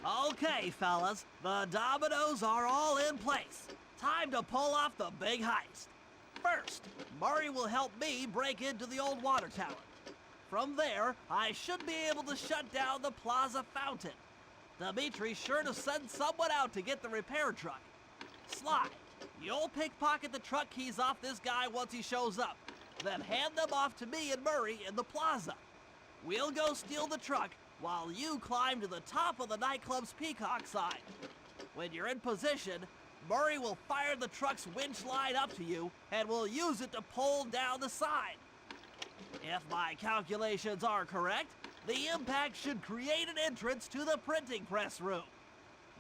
Okay, fellas, the dominoes are all in place. Time to pull off the big heist. First, Murray will help me break into the old water tower. From there, I should be able to shut down the plaza fountain. Dimitri's sure to send someone out to get the repair truck. Sly, you'll pickpocket the truck keys off this guy once he shows up, then hand them off to me and Murray in the plaza. We'll go steal the truck while you climb to the top of the nightclub's peacock sign. When you're in position, Murray will fire the truck's winch line up to you and will use it to pull down the sign. If my calculations are correct, the impact should create an entrance to the printing press room.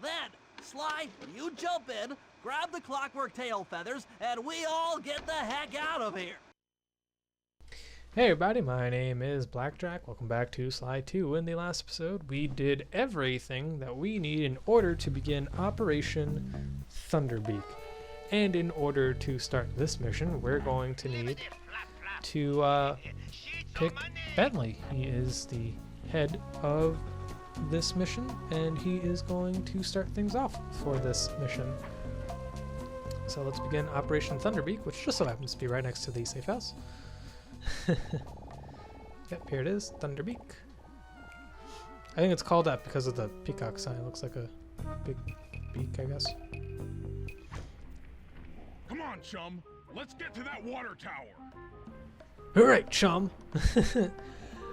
Then, Sly, you jump in, grab the clockwork tail feathers, and we all get the heck out of here. Hey everybody, my name is BlakJak. Welcome back to Sly 2. In the last episode, we did everything that we need in order to begin Operation ThunderBeak. And in order to start this mission, we're going to need to pick Bentley. He is the head of this mission, and he is going to start things off for this mission. So let's begin Operation ThunderBeak, which just so happens to be right next to the safe house. Yep, here it is, ThunderBeak. I think it's called that because of the peacock sign. It looks like a big beak, I guess. Come on, chum. Let's get to that water tower. Alright, chum.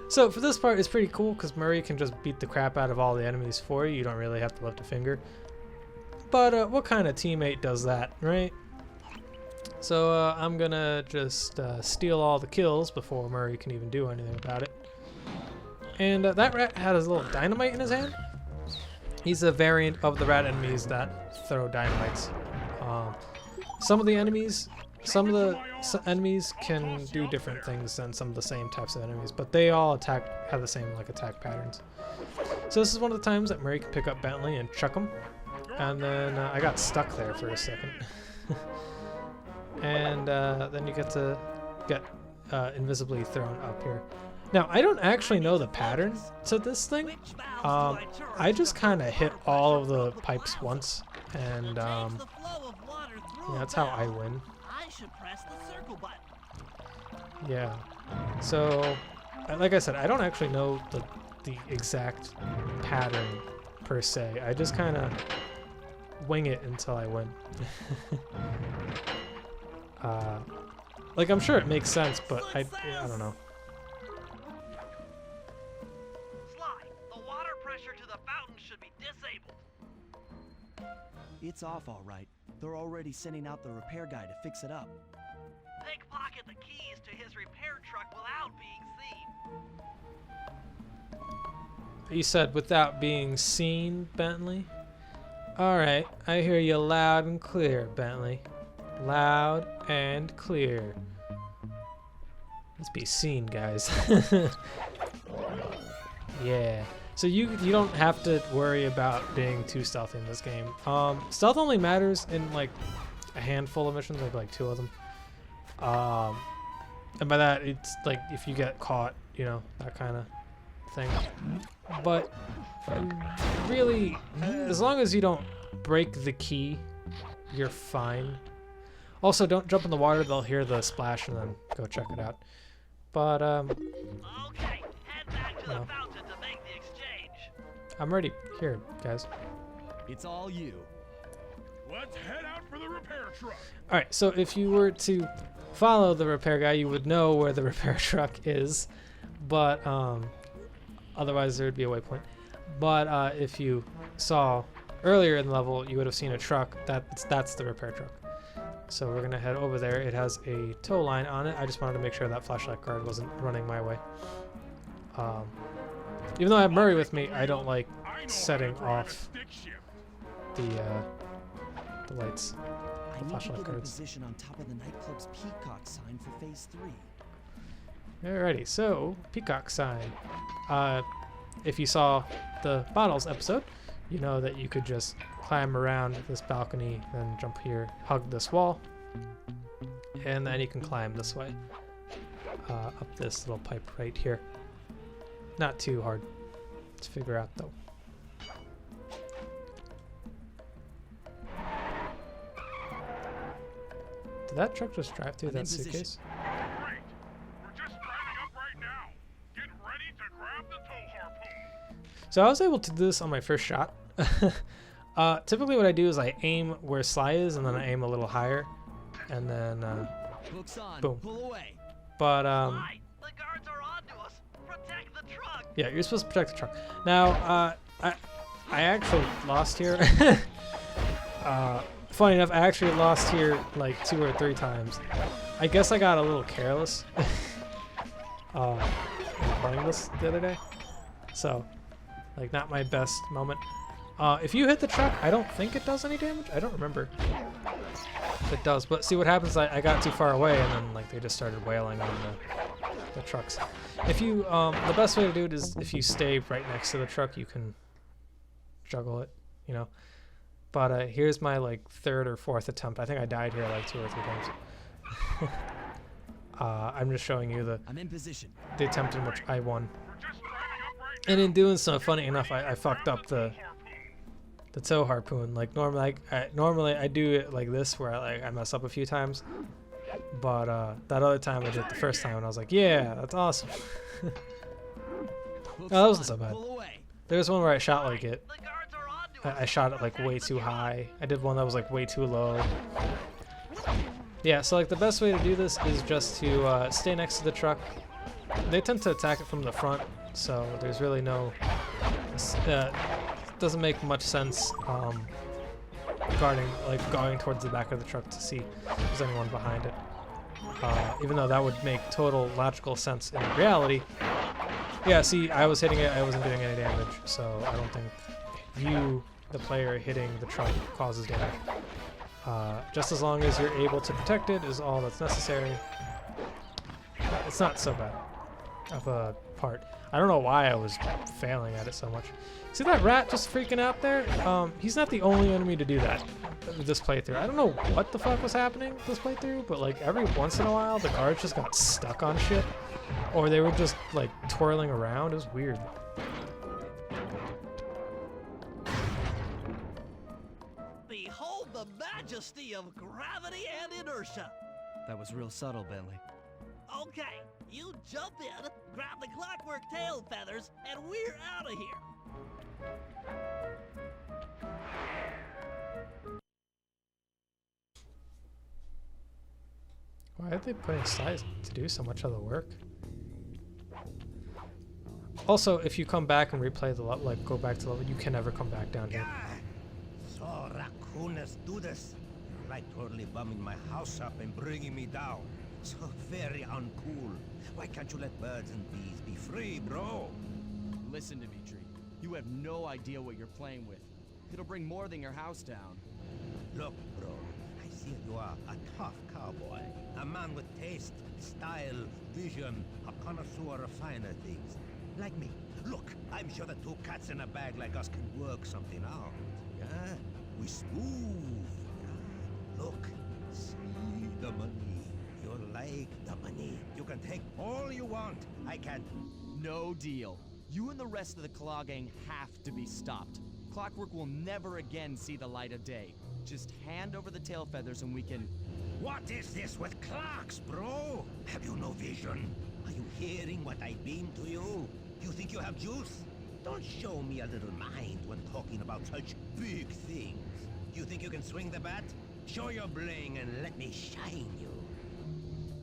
So for this part, it's pretty cool because Murray can just beat the crap out of all the enemies for you. You don't really have to lift a finger. But what kind of teammate does that, right? So I'm gonna just steal all the kills before Murray can even do anything about it. And that rat had his little dynamite in his hand. He's a variant of the rat enemies that throw dynamites. Some of the enemies can do different things than some of the same types of enemies, but they all have the same attack patterns. So this is one of the times that Murray can pick up Bentley and chuck him. And then I got stuck there for a second. And then you get to get invisibly thrown up here. Now, I don't actually know the pattern to this thing. I just kind of hit all of the pipes once, and yeah, that's how I win. Yeah, so like I said, I don't actually know the exact pattern per se. I just kind of wing it until I win. Like, I'm sure it makes sense, but I don't know. Sly, the water pressure to the fountain should be disabled. It's off all right. They're already sending out the repair guy to fix it up. Pickpocket the keys to his repair truck without being seen. You said without being seen, Bentley? Alright, I hear you loud and clear, Bentley. Loud and clear. Let's be seen, guys. Yeah. So you don't have to worry about being too stealthy in this game. Stealth only matters in like a handful of missions, like 2 of them. And by that, it's like if you get caught, you know, that kind of thing. But really, as long as you don't break the key, you're fine. Also, don't jump in the water. They'll hear the splash and then go check it out. But Okay, head back to the fountain to make the exchange. I'm ready. Here, guys. It's all you. Let's head out for the repair truck. All right. So if you were to follow the repair guy, you would know where the repair truck is. But otherwise, there would be a waypoint. But if you saw earlier in the level, you would have seen a truck. That's the repair truck. So we're gonna head over there. It has a tow line on it. I just wanted to make sure that flashlight guard wasn't running my way. Even though I have Murray with me, I don't like setting off the lights, the flashlight guards. Position on top of the nightclub's peacock sign for phase 3. Alrighty, so peacock sign. If you saw the bottles episode, you know that you could just climb around this balcony, then jump here, hug this wall, and then you can climb this way up this little pipe right here. Not too hard to figure out though. that truck just drive through I'm that in position. suitcase? Great. We're just driving up right now. Get ready to grab the tow harpoon. So I was able to do this on my first shot. Typically what I do is I aim where Sly is, and then I aim a little higher, and then Hooks on. boom. Pull away. But Sly, the guards are onto us. Protect the truck. yeah, you're supposed to protect the truck. Now I actually lost here. Funny enough, I actually lost here like 2 or 3 times. I guess I got a little careless playing this the other day, so like not my best moment. If you hit the truck, I don't think it does any damage. I don't remember if it does, but see what happens, I got too far away, and then like they just started wailing on the trucks. If you the best way to do it is if you stay right next to the truck, you can juggle it, you know. But here's my like 3rd or 4th attempt. I think I died here like 2 or 3 times. I'm just showing you I'm in position. the attempt in which I won. We're just driving up right And in doing so, funny enough, I fucked up the tow harpoon. Like normally I do it like this, where I mess up a few times. But that other time I did it the first time, and I was like, yeah, that's awesome. Hooks that wasn't on. so bad. Pull away. There was one where I shot like it. The guards are onto us. I shot it like way too high. I did one that was like way too low. Yeah, so like the best way to do this is just to stay next to the truck. They tend to attack it from the front, so there's really no... doesn't make much sense going towards the back of the truck to see if there's anyone behind it. Even though that would make total logical sense in reality. Yeah, see, I was hitting it, I wasn't doing any damage, so I don't think you, the player, hitting the truck causes damage. Just as long as you're able to protect it is all that's necessary. It's not so bad of a part. I don't know why I was failing at it so much. See that rat just freaking out there? He's not the only enemy to do that this playthrough. I don't know what the fuck was happening this playthrough, but like every once in a while the guards just got stuck on shit, or they were just like twirling around. It was weird. Behold the majesty of gravity and inertia. That was real subtle, Bentley. Okay, you jump in, grab the clockwork tail feathers, and we're out of here. Why are they putting Sly to do so much of the work? Also, if you come back and replay the level, like go back to the level, you can never come back down here. So raccooners do this. Like totally bumming my house up and bringing me down. So very uncool. Why can't you let birds and bees be free, bro? Listen, Dimitri, you have no idea what you're playing with. It'll bring more than your house down. Look, bro, I see you are a tough cowboy. A man with taste, style, vision, a connoisseur of finer things. Like me. Look, I'm sure that 2 cats in a bag like us can work something out. Yeah? We smooth. Yeah? Look, see the money. You like the money. You can take all you want. I can't. No deal. You and the rest of the Claw Gang have to be stopped. Clockwork will never again see the light of day. Just hand over the tail feathers and we can... What is this with clocks, bro? Have you no vision? Are you hearing what I beam to you? You think you have juice? Don't show me a little mind when talking about such big things. You think you can swing the bat? Show your bling and let me shine you.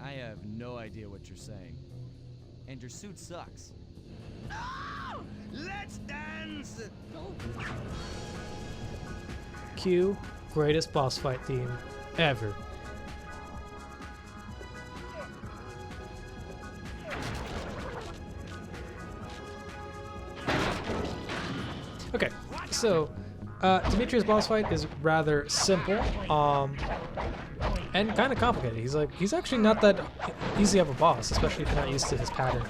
I have no idea what you're saying. And your suit sucks. Oh, let's dance! Q, greatest boss fight theme ever. Okay, so Dimitri's boss fight is rather simple, and kind of complicated. He's actually not that easy of a boss, especially if you're not used to his pattern.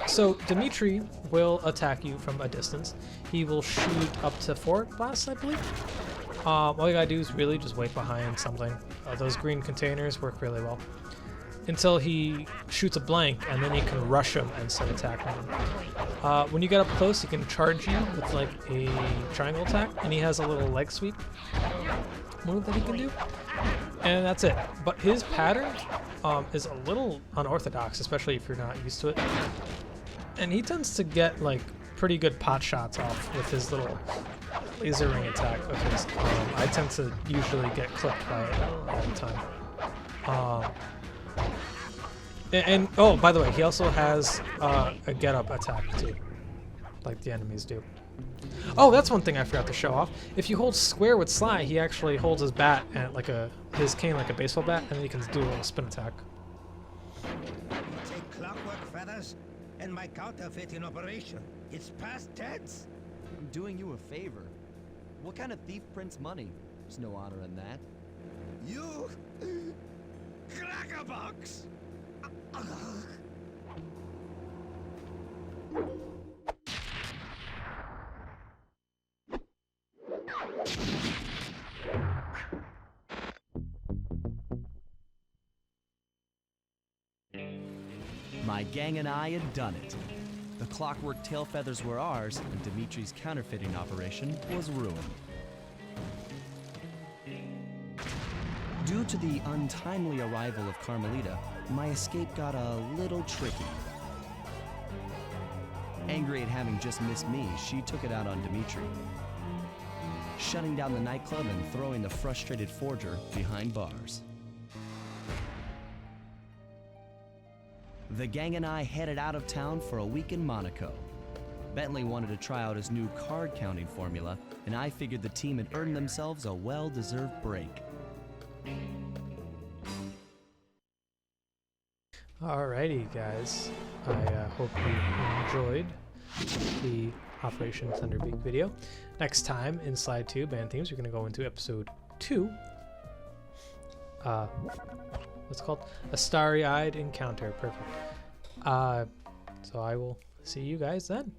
So Dimitri will attack you from a distance. He will shoot up to 4 blasts, I believe. All you gotta do is really just wait behind something. Those green containers work really well. Until he shoots a blank, and then you can rush him and start attacking him. When you get up close, he can charge you with like a triangle attack, and he has a little leg sweep move that he can do. and that's it. But his pattern is a little unorthodox, especially if you're not used to it. And he tends to get like pretty good pot shots off with his little laser ring attack of his. I tend to usually get clipped by it all the time. And oh, by the way, he also has a get-up attack too, like the enemies do. Oh, that's one thing I forgot to show off. If you hold square with Sly, he actually holds his bat and like his cane like a baseball bat, and then he can do a little spin attack. You take clockwork feathers and my counterfeiting operation. It's past tense. I'm doing you a favor. What kind of thief prints money? There's no honor in that. You crackerbox. My gang and I had done it. The clockwork tail feathers were ours, and Dimitri's counterfeiting operation was ruined. Due to the untimely arrival of Carmelita, my escape got a little tricky. Angry at having just missed me, she took it out on Dimitri, shutting down the nightclub and throwing the frustrated forger behind bars. The gang and I headed out of town for a week in Monaco. Bentley wanted to try out his new card counting formula, and I figured the team had earned themselves a well-deserved break. Alrighty, guys. I hope you enjoyed the Operation ThunderBeak video. Next time in Slide 2, Band Themes, we're going to go into Episode 2. What's it called? A Starry-Eyed Encounter. Perfect. So I will see you guys then.